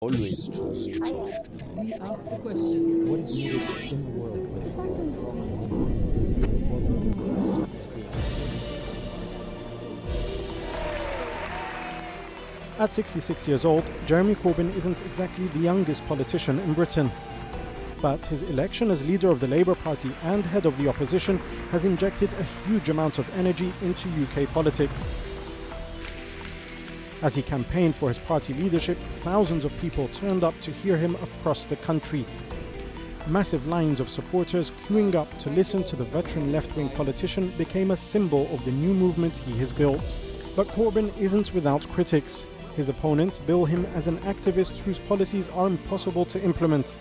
Always true. We ask the questions. What is needed in the world? Is that going to be? At 66 years old, Jeremy Corbyn isn't exactly the youngest politician in Britain. But his election as leader of the Labour Party and head of the opposition has injected a huge amount of energy into UK politics. As he campaigned for his party leadership, thousands of people turned up to hear him across the country. Massive lines of supporters queuing up to listen to the veteran left-wing politician became a symbol of the new movement he has built. But Corbyn isn't without critics. His opponents bill him as an activist whose policies are impossible to implement.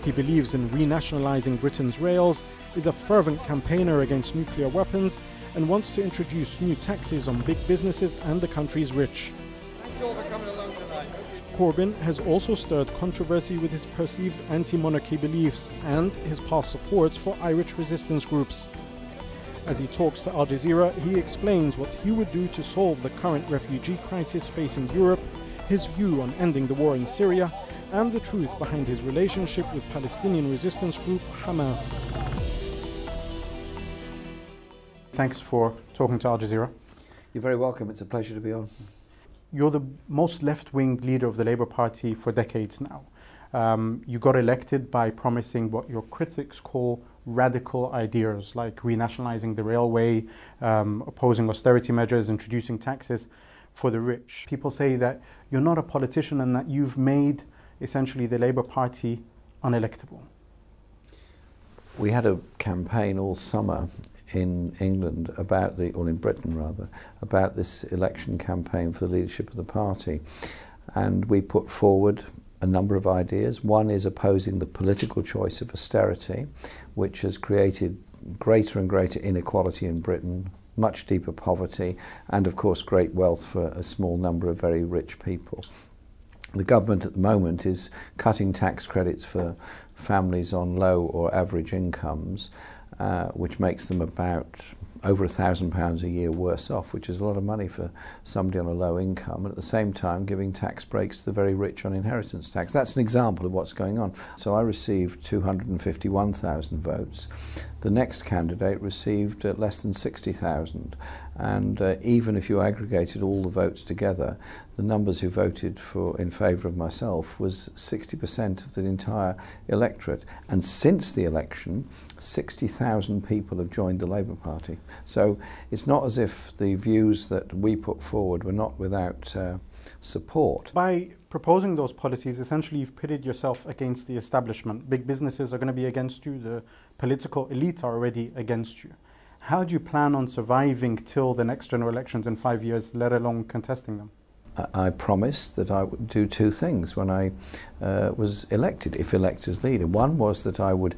He believes in renationalising Britain's rails, is a fervent campaigner against nuclear weapons, and wants to introduce new taxes on big businesses and the country's rich. Thanks all for coming along tonight. Corbyn has also stirred controversy with his perceived anti-monarchy beliefs and his past support for Irish resistance groups. As he talks to Al Jazeera, he explains what he would do to solve the current refugee crisis facing Europe, his view on ending the war in Syria, and the truth behind his relationship with Palestinian resistance group Hamas. Thanks for talking to Al Jazeera. You're very welcome. It's a pleasure to be on. You're the most left-wing leader of the Labour Party for decades now. You got elected by promising what your critics call radical ideas, like renationalising the railway, opposing austerity measures, introducing taxes for the rich. People say that you're not a politician and that you've made essentially the Labour Party unelectable. We had a campaign all summer in England about or in Britain rather, about this election campaign for the leadership of the party. And we put forward a number of ideas. One is opposing the political choice of austerity, which has created greater and greater inequality in Britain, much deeper poverty, and of course great wealth for a small number of very rich people. The government at the moment is cutting tax credits for families on low or average incomes, which makes them about over £1,000 a year worse off, which is a lot of money for somebody on a low income, and at the same time giving tax breaks to the very rich on inheritance tax. That's an example of what's going on. So I received 251,000 votes. The next candidate received less than 60,000, and even if you aggregated all the votes together, the numbers who voted in favour of myself was 60% of the entire electorate. And since the election, 60,000 people have joined the Labour Party. So it's not as if the views that we put forward were not without support. By proposing those policies, essentially you've pitted yourself against the establishment. Big businesses are going to be against you, the political elite are already against you. How do you plan on surviving till the next general elections in 5 years, let alone contesting them? I promised that I would do two things when I was elected, if elected as leader. One was that I would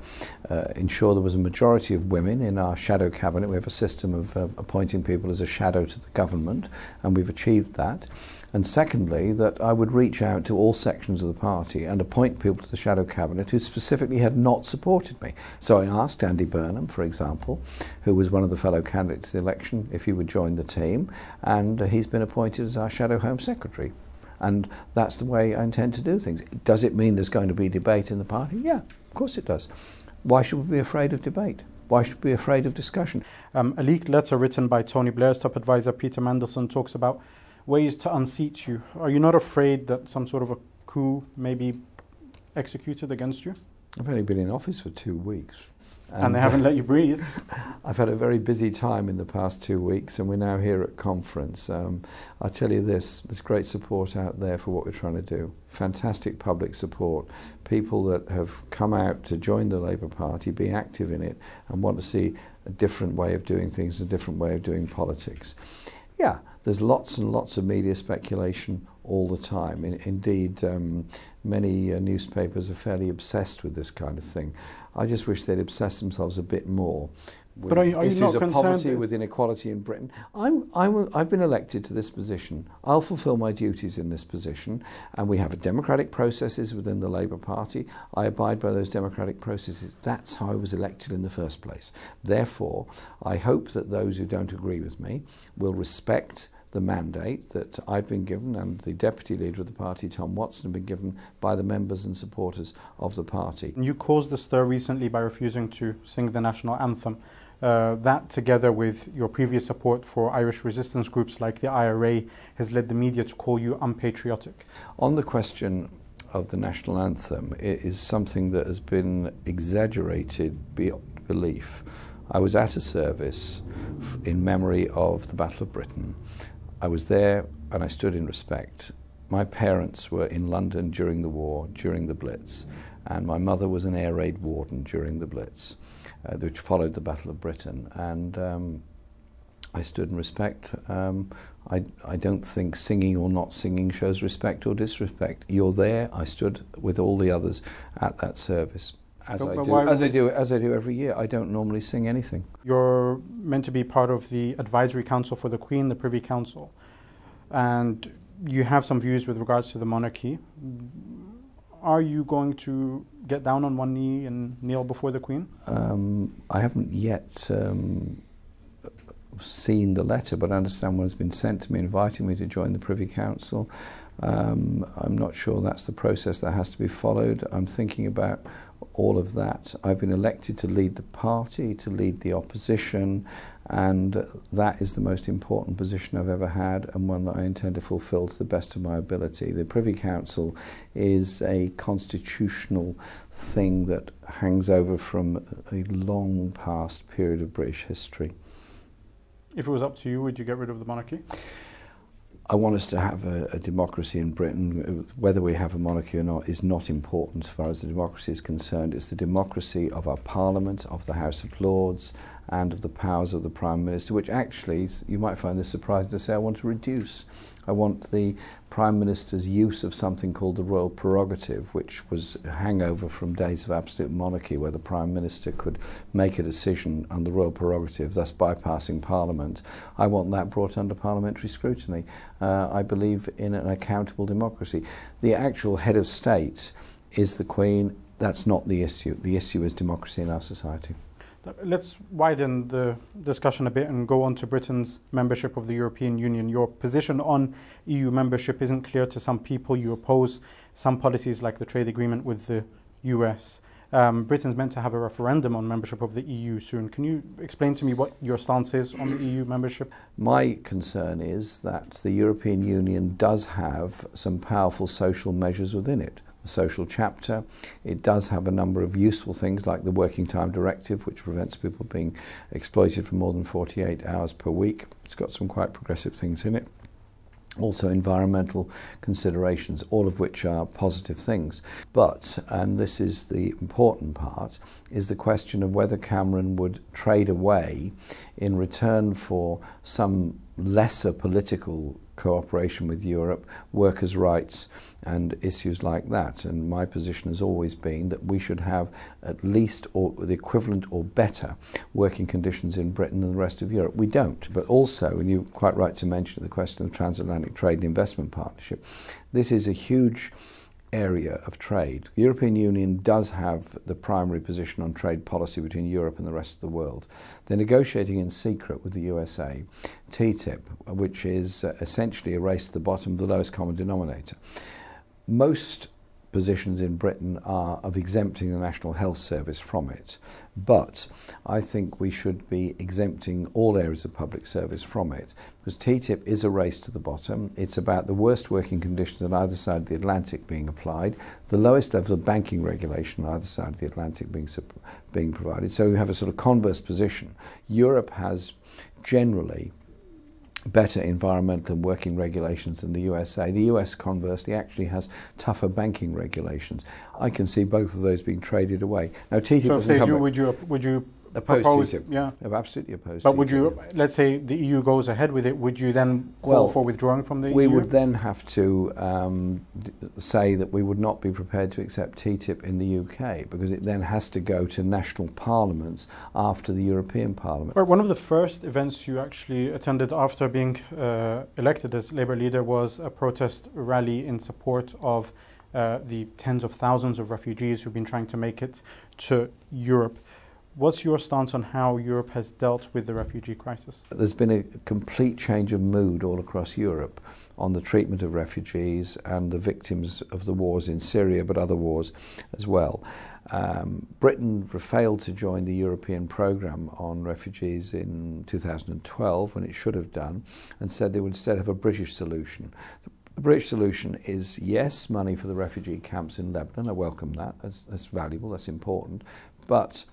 ensure there was a majority of women in our shadow cabinet. We have a system of appointing people as a shadow to the government, and we've achieved that. And secondly, that I would reach out to all sections of the party and appoint people to the shadow cabinet who specifically had not supported me. So I asked Andy Burnham, for example, who was one of the fellow candidates to the election, if he would join the team, and he's been appointed as our shadow Home Secretary. And that's the way I intend to do things. Does it mean there's going to be debate in the party? Yeah, of course it does. Why should we be afraid of debate? Why should we be afraid of discussion? A leaked letter written by Tony Blair's top advisor Peter Mandelson talks about ways to unseat you. Are you not afraid that some sort of a coup may be executed against you? I've only been in office for 2 weeks. And they haven't let you breathe. I've had a very busy time in the past 2 weeks, and we're now here at conference. I'll tell you this, there's great support out there for what we're trying to do. Fantastic public support. People that have come out to join the Labour Party, be active in it, and want to see a different way of doing things, a different way of doing politics. Yeah, there's lots and lots of media speculation all the time. Indeed, many newspapers are fairly obsessed with this kind of thing. I just wish they'd obsess themselves a bit more with but are you issues not of poverty, concerned with inequality in Britain. I've been elected to this position. I'll fulfil my duties in this position, and we have democratic processes within the Labour Party. I abide by those democratic processes. That's how I was elected in the first place. Therefore, I hope that those who don't agree with me will respect the mandate that I've been given and the deputy leader of the party, Tom Watson, have been given by the members and supporters of the party. You caused a stir recently by refusing to sing the national anthem. That, together with your previous support for Irish resistance groups like the IRA, has led the media to call you unpatriotic. On the question of the national anthem, it is something that has been exaggerated beyond belief. I was at a service in memory of the Battle of Britain. I was there and I stood in respect. My parents were in London during the war, during the Blitz, and my mother was an air raid warden during the Blitz, which followed the Battle of Britain. And I stood in respect. I don't think singing or not singing shows respect or disrespect. You're there. I stood with all the others at that service. As I do every year. I don't normally sing anything. You're meant to be part of the Advisory Council for the Queen, the Privy Council, and you have some views with regards to the monarchy. Are you going to get down on one knee and kneel before the Queen? I haven't yet seen the letter, but I understand one has been sent to me inviting me to join the Privy Council. I'm not sure that's the process that has to be followed. I'm thinking about all of that. I've been elected to lead the party, to lead the opposition, and that is the most important position I've ever had, and one that I intend to fulfil to the best of my ability. The Privy Council is a constitutional thing that hangs over from a long past period of British history. If it was up to you, would you get rid of the monarchy? I want us to have a democracy in Britain. Whether we have a monarchy or not is not important as far as the democracy is concerned. It's the democracy of our Parliament, of the House of Lords, and of the powers of the Prime Minister, which actually, you might find this surprising to say, I want to reduce. I want the Prime Minister's use of something called the royal prerogative, which was a hangover from days of absolute monarchy, where the Prime Minister could make a decision on the royal prerogative, thus bypassing Parliament. I want that brought under parliamentary scrutiny. I believe in an accountable democracy. The actual head of state is the Queen. That's not the issue. The issue is democracy in our society. Let's widen the discussion a bit and go on to Britain's membership of the European Union. Your position on EU membership isn't clear to some people. You oppose some policies like the trade agreement with the US. Britain's meant to have a referendum on membership of the EU soon. Can you explain to me what your stance is on the EU membership? My concern is that the European Union does have some powerful social measures within it. Social chapter. It does have a number of useful things like the Working Time Directive, which prevents people being exploited for more than 48 hours per week. It's got some quite progressive things in it. Also environmental considerations, all of which are positive things. But, and this is the important part, is the question of whether Cameron would trade away in return for some lesser political cooperation with Europe, workers' rights and issues like that. And my position has always been that we should have at least or the equivalent or better working conditions in Britain than the rest of Europe. We don't. But also, and you're quite right to mention the question of the Transatlantic Trade and Investment Partnership, this is a huge area of trade. The European Union does have the primary position on trade policy between Europe and the rest of the world. They're negotiating in secret with the USA TTIP, which is essentially a race to the bottom of the lowest common denominator. Most positions in Britain are of exempting the National Health Service from it, but I think we should be exempting all areas of public service from it, because TTIP is a race to the bottom. It's about the worst working conditions on either side of the Atlantic being applied, the lowest level of banking regulation on either side of the Atlantic being provided. So we have a sort of converse position. Europe has generally better environmental and working regulations than the USA. The US, conversely, actually has tougher banking regulations. I can see both of those being traded away. Now, TTIP doesn't come. Would you oppose propose, TTIP? yeah, I'm absolutely opposed. But TTIP. would you, let's say the EU goes ahead with it, would you then call for withdrawing from the EU? We would then have to say that we would not be prepared to accept TTIP in the UK, because it then has to go to national parliaments after the European Parliament. Well, one of the first events you actually attended after being elected as Labour leader was a protest rally in support of the tens of thousands of refugees who've been trying to make it to Europe. What's your stance on how Europe has dealt with the refugee crisis? There's been a complete change of mood all across Europe on the treatment of refugees and the victims of the wars in Syria, but other wars as well. Britain failed to join the European programme on refugees in 2012, when it should have done, and said they would instead have a British solution. The British solution is, yes, money for the refugee camps in Lebanon. I welcome that. That's valuable, that's important. But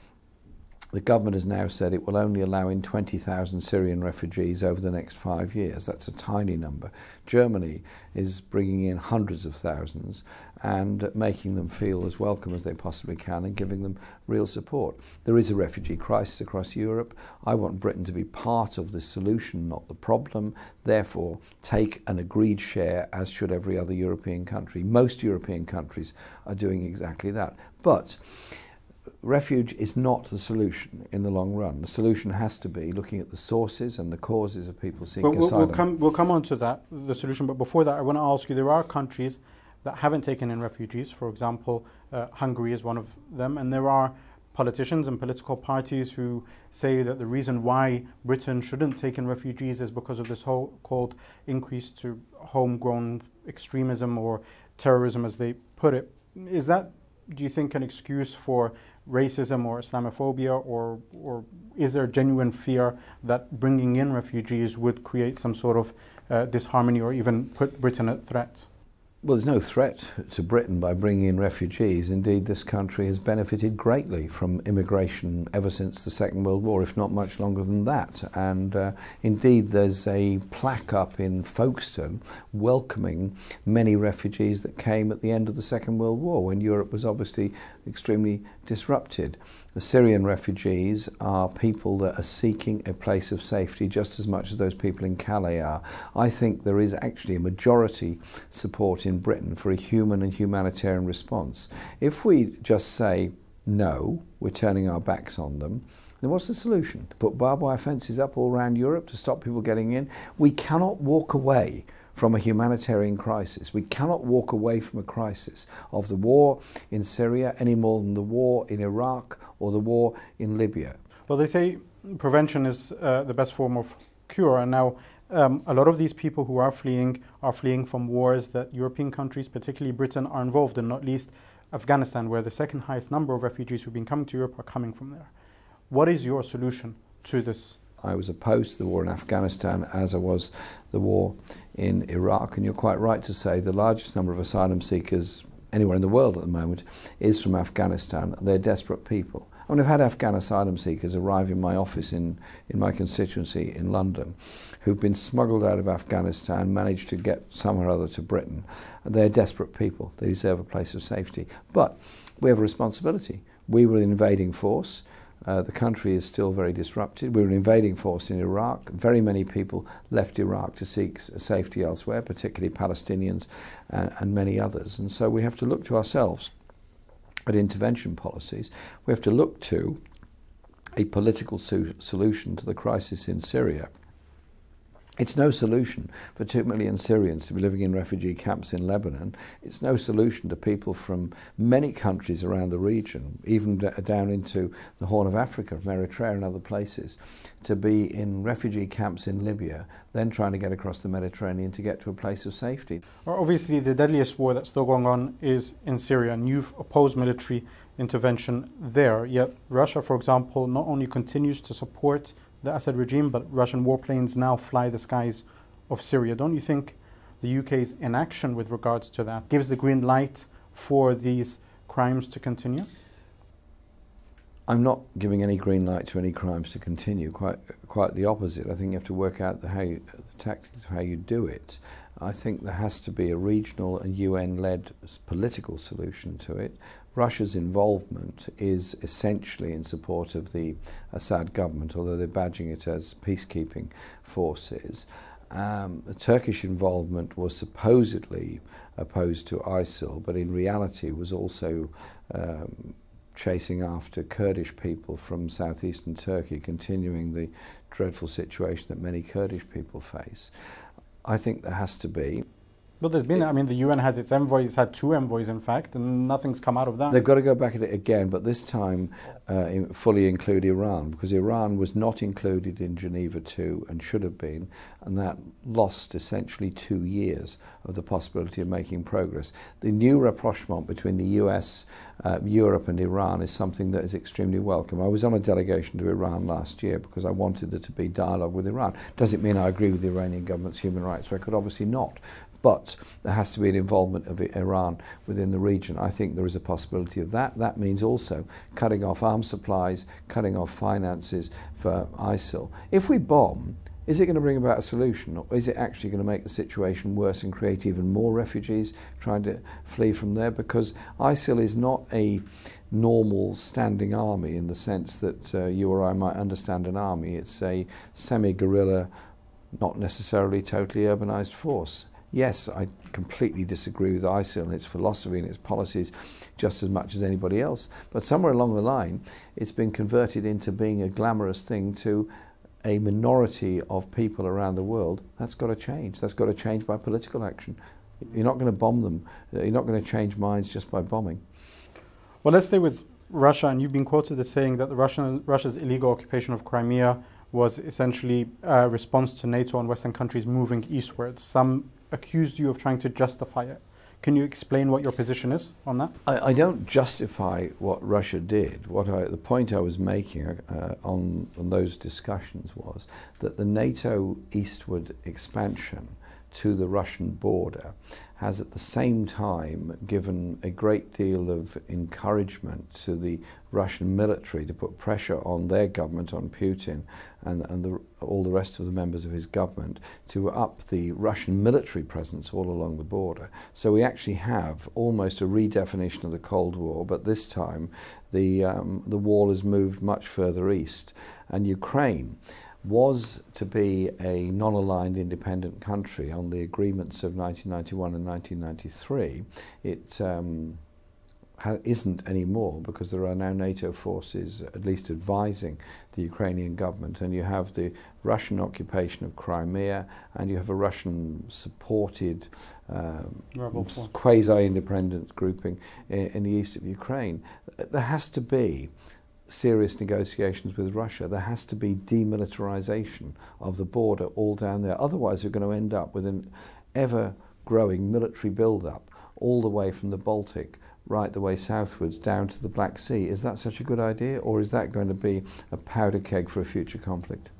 the government has now said it will only allow in 20,000 Syrian refugees over the next 5 years. That's a tiny number. Germany is bringing in hundreds of thousands and making them feel as welcome as they possibly can and giving them real support. There is a refugee crisis across Europe. I want Britain to be part of the solution, not the problem. Therefore, take an agreed share, as should every other European country. Most European countries are doing exactly that. But refuge is not the solution in the long run. The solution has to be looking at the sources and the causes of people seeking asylum. We'll come on to that, the solution, but before that I want to ask you, there are countries that haven't taken in refugees. For example, Hungary is one of them, and there are politicians and political parties who say that the reason why Britain shouldn't take in refugees is because of this whole called increase to homegrown extremism or terrorism, as they put it. Is that, do you think, an excuse for racism or Islamophobia, or is there a genuine fear that bringing in refugees would create some sort of disharmony or even put Britain at threat? Well, there's no threat to Britain by bringing in refugees. Indeed, this country has benefited greatly from immigration ever since the Second World War, if not much longer than that. And indeed, there's a plaque up in Folkestone welcoming many refugees that came at the end of the Second World War, when Europe was obviously extremely disrupted. The Syrian refugees are people that are seeking a place of safety just as much as those people in Calais are. I think there is actually a majority support in Britain for a human and humanitarian response. If we just say, no, we're turning our backs on them, then what's the solution? To put barbed wire fences up all around Europe to stop people getting in? We cannot walk away from a humanitarian crisis. We cannot walk away from a crisis of the war in Syria any more than the war in Iraq or the war in Libya. Well, they say prevention is the best form of cure, and now a lot of these people who are fleeing from wars that European countries, particularly Britain, are involved in, not least Afghanistan, where the second highest number of refugees who've been coming to Europe are coming from there. What is your solution to this? I was opposed to the war in Afghanistan as I was the war in Iraq, and you're quite right to say the largest number of asylum seekers anywhere in the world at the moment is from Afghanistan. They're desperate people. I mean, I've had Afghan asylum seekers arrive in my office in my constituency in London who've been smuggled out of Afghanistan, managed to get somewhere or other to Britain. They're desperate people. They deserve a place of safety. But we have a responsibility. We were an invading force. The country is still very disrupted. We were an invading force in Iraq. Very many people left Iraq to seek safety elsewhere, particularly Palestinians and many others. And so we have to look to ourselves at intervention policies. We have to look to a political solution to the crisis in Syria. It's no solution for 2 million Syrians to be living in refugee camps in Lebanon. It's no solution to people from many countries around the region, even down into the Horn of Africa, from Eritrea and other places, to be in refugee camps in Libya, then trying to get across the Mediterranean to get to a place of safety. Well, obviously, the deadliest war that's still going on is in Syria, and you've opposed military intervention there. Yet Russia, for example, not only continues to support the Assad regime, but Russian warplanes now fly the skies of Syria. Don't you think the UK's inaction with regards to that gives the green light for these crimes to continue? I'm not giving any green light to any crimes to continue. Quite the opposite. I think you have to work out the tactics of how you do it. I think there has to be a regional and UN-led political solution to it. Russia's involvement is essentially in support of the Assad government, although they're badging it as peacekeeping forces. The Turkish involvement was supposedly opposed to ISIL, but in reality was also chasing after Kurdish people from southeastern Turkey, continuing the dreadful situation that many Kurdish people face. I think there has to be But there's been, I mean, the UN has its envoys, had 2 envoys in fact, and nothing's come out of that. They've got to go back at it again, but this time fully include Iran, because Iran was not included in Geneva II and should have been, and that lost essentially 2 years of the possibility of making progress. The new rapprochement between the US, Europe and Iran is something that is extremely welcome. I was on a delegation to Iran last year because I wanted there to be dialogue with Iran. Does it mean I agree with the Iranian government's human rights record? Obviously not. But there has to be an involvement of Iran within the region. I think there is a possibility of that. That means also cutting off arms supplies, cutting off finances for ISIL. If we bomb, is it going to bring about a solution, or is it actually going to make the situation worse and create even more refugees trying to flee from there? Because ISIL is not a normal standing army in the sense that you or I might understand an army. It's a semi-guerrilla, not necessarily totally urbanized force. Yes, I completely disagree with ISIL and its philosophy and its policies just as much as anybody else. But somewhere along the line, it's been converted into being a glamorous thing to a minority of people around the world. That's got to change. That's got to change by political action. You're not going to bomb them. You're not going to change minds just by bombing. Well, let's stay with Russia. And you've been quoted as saying that Russia's illegal occupation of Crimea was essentially a response to NATO and Western countries moving eastwards. Some accused you of trying to justify it. Can you explain what your position is on that? I don't justify what Russia did. The point I was making on those discussions was that the NATO eastward expansion to the Russian border has at the same time given a great deal of encouragement to the Russian military to put pressure on their government, on Putin and all the rest of the members of his government, to up the Russian military presence all along the border. So we actually have almost a redefinition of the Cold War, but this time the wall has moved much further east, and Ukraine was to be a non-aligned independent country on the agreements of 1991 and 1993. It isn't anymore because there are now NATO forces at least advising the Ukrainian government, and you have the Russian occupation of Crimea and you have a Russian-supported quasi-independent grouping in the east of Ukraine. There has to be serious negotiations with Russia. There has to be demilitarization of the border all down there. Otherwise, we're going to end up with an ever-growing military build-up all the way from the Baltic right the way southwards down to the Black Sea. Is that such a good idea, or is that going to be a powder keg for a future conflict?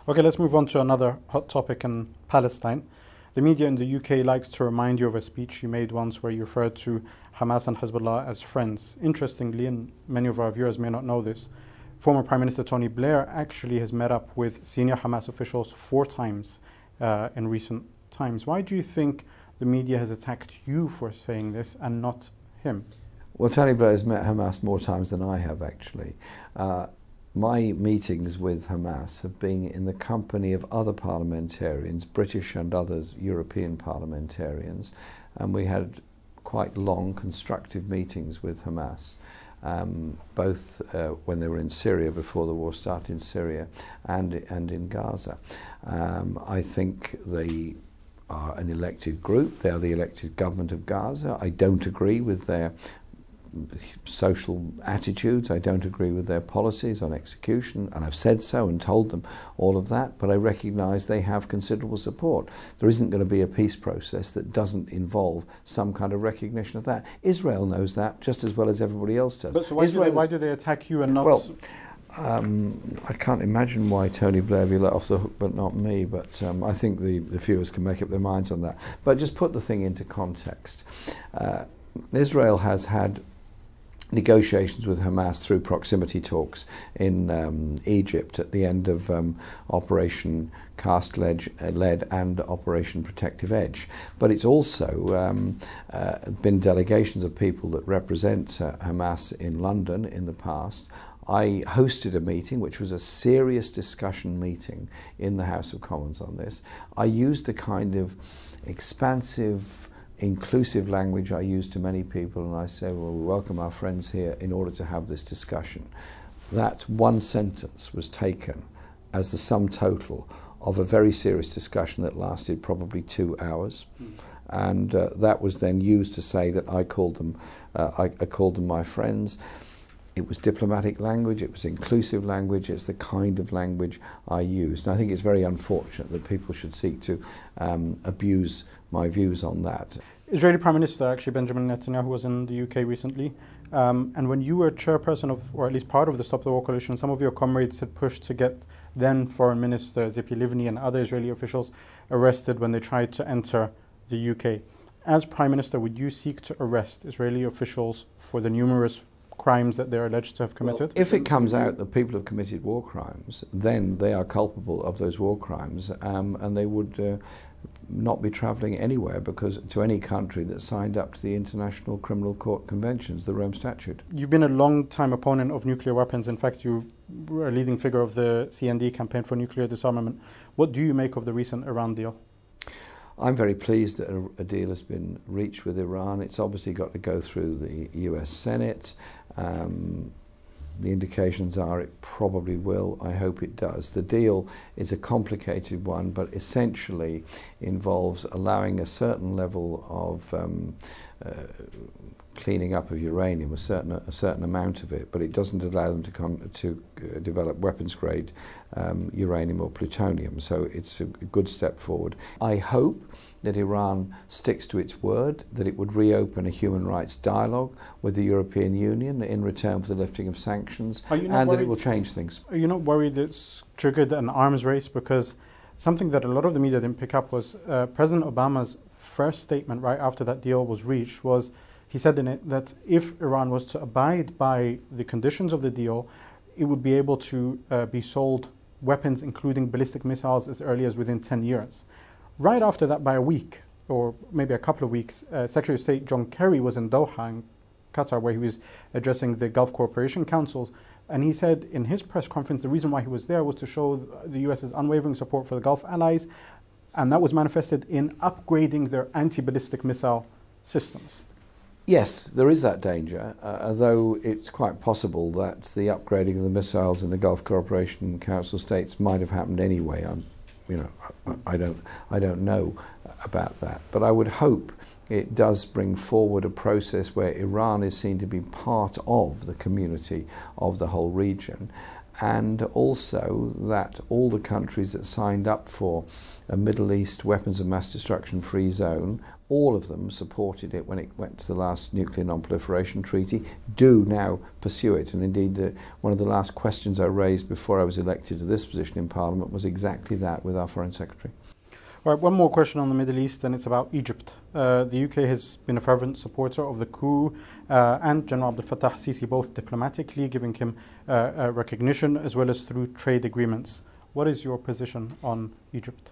Okay, let's move on to another hot topic in Palestine. The media in the UK likes to remind you of a speech you made once where you referred to Hamas and Hezbollah as friends. Interestingly, and many of our viewers may not know this, former Prime Minister Tony Blair actually has met up with senior Hamas officials 4 times in recent times. Why do you think the media has attacked you for saying this and not him? Well, Tony Blair has met Hamas more times than I have, actually. My meetings with Hamas have been in the company of other parliamentarians, British and others, European parliamentarians, and we had quite long, constructive meetings with Hamas, both when they were in Syria, before the war started in Syria, and in Gaza. I think they are an elected group. They are the elected government of Gaza. I don't agree with their social attitudes. I don't agree with their policies on execution, and I've said so and told them all of that, but I recognise they have considerable support. There isn't going to be a peace process that doesn't involve some kind of recognition of that. Israel knows that just as well as everybody else does. But so why do they attack you and not... Well, I can't imagine why Tony Blair be let off the hook but not me, but I think the viewers can make up their minds on that. But just put the thing into context. Israel has had negotiations with Hamas through proximity talks in Egypt at the end of Operation Cast Lead and Operation Protective Edge. But it's also been delegations of people that represent Hamas in London in the past. I hosted a meeting, which was a serious discussion meeting in the House of Commons on this. I used the kind of expansive, inclusive language I use to many people, and I say, well, we welcome our friends here in order to have this discussion. That one sentence was taken as the sum total of a very serious discussion that lasted probably 2 hours. And that was then used to say that I called them my friends. It was diplomatic language, it was inclusive language, it's the kind of language I used. And I think it's very unfortunate that people should seek to abuse my views on that. Israeli Prime Minister, actually, Benjamin Netanyahu, was in the UK recently. And when you were chairperson of, or at least part of the Stop the War Coalition, some of your comrades had pushed to get then Foreign Minister Tzipi Livni and other Israeli officials arrested when they tried to enter the UK. As Prime Minister, would you seek to arrest Israeli officials for the numerous crimes that they're alleged to have committed? Well, if it comes out that people have committed war crimes, then they are culpable of those war crimes, and they would not be travelling anywhere to any country that signed up to the International Criminal Court Conventions, the Rome Statute. You've been a long-time opponent of nuclear weapons. In fact, you were a leading figure of the CND campaign for nuclear disarmament. What do you make of the recent Iran deal? I'm very pleased that a deal has been reached with Iran. It's obviously got to go through the US Senate. The indications are it probably will. I hope it does. The deal is a complicated one, but essentially involves allowing a certain level of cleaning up of uranium, a certain amount of it, but it doesn't allow them to develop weapons-grade uranium or plutonium. So it's a good step forward. I hope that Iran sticks to its word, that it would reopen a human rights dialogue with the European Union in return for the lifting of sanctions, and that it will change things. Are you not worried it's triggered an arms race? Because something that a lot of the media didn't pick up was President Obama's first statement right after that deal was reached was, he said in it that if Iran was to abide by the conditions of the deal, it would be able to be sold weapons, including ballistic missiles, as early as within 10 years. Right after that, by a week, or maybe a couple of weeks, Secretary of State John Kerry was in Doha, in Qatar, where he was addressing the Gulf Cooperation Council. And he said in his press conference, the reason why he was there was to show the US's unwavering support for the Gulf allies. And that was manifested in upgrading their anti-ballistic missile systems. Yes, there is that danger, though it's quite possible that the upgrading of the missiles in the Gulf Cooperation Council states might have happened anyway. I don't know about that, but I would hope it does bring forward a process where Iran is seen to be part of the community of the whole region, and also that all the countries that signed up for a Middle East weapons of mass destruction free zone, all of them supported it when it went to the last nuclear non-proliferation treaty, do now pursue it. And indeed, one of the last questions I raised before I was elected to this position in Parliament was exactly that with our Foreign Secretary. All right, one more question on the Middle East, and it's about Egypt. The UK has been a fervent supporter of the coup and General Abdel Fattah Sisi, both diplomatically, giving him recognition as well as through trade agreements. What is your position on Egypt?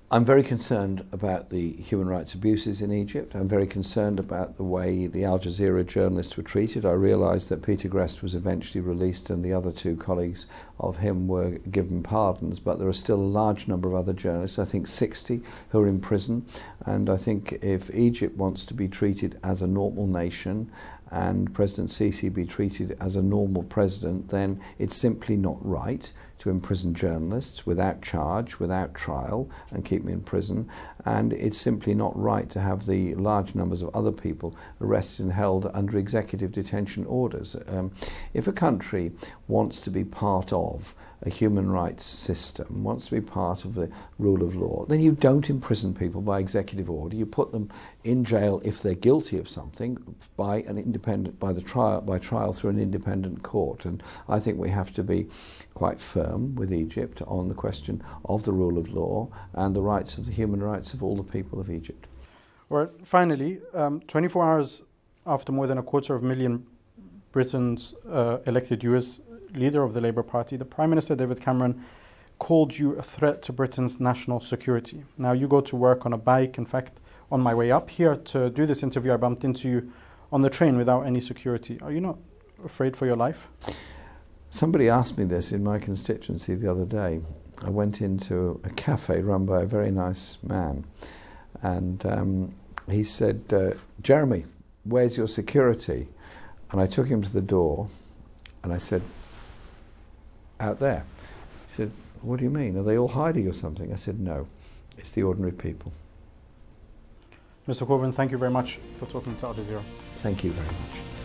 I'm very concerned about the human rights abuses in Egypt. I'm very concerned about the way the Al Jazeera journalists were treated. I realised that Peter Grest was eventually released and the other two colleagues of him were given pardons, but there are still a large number of other journalists, I think 60, who are in prison. And I think if Egypt wants to be treated as a normal nation and President Sisi be treated as a normal president, then it's simply not right to imprison journalists without charge, without trial, and keep them in prison. And it's simply not right to have the large numbers of other people arrested and held under executive detention orders. If a country wants to be part of a human rights system, wants to be part of the rule of law, then you don't imprison people by executive order. You put them in jail if they're guilty of something by trial through an independent court. And I think we have to be quite firm with Egypt on the question of the rule of law and the rights of the human rights of all the people of Egypt. All right, finally, 24 hours after more than 250,000 Britons elected you as leader of the Labour Party, the Prime Minister David Cameron called you a threat to Britain's national security. Now, you go to work on a bike. In fact, on my way up here to do this interview, I bumped into you on the train without any security. Are you not afraid for your life? Somebody asked me this in my constituency the other day. I went into a cafe run by a very nice man, and he said, Jeremy, where's your security? And I took him to the door and I said, out there. He said, what do you mean? Are they all hiding or something? I said, no, it's the ordinary people. Mr. Corbyn, thank you very much for talking to Al Jazeera. Thank you very much.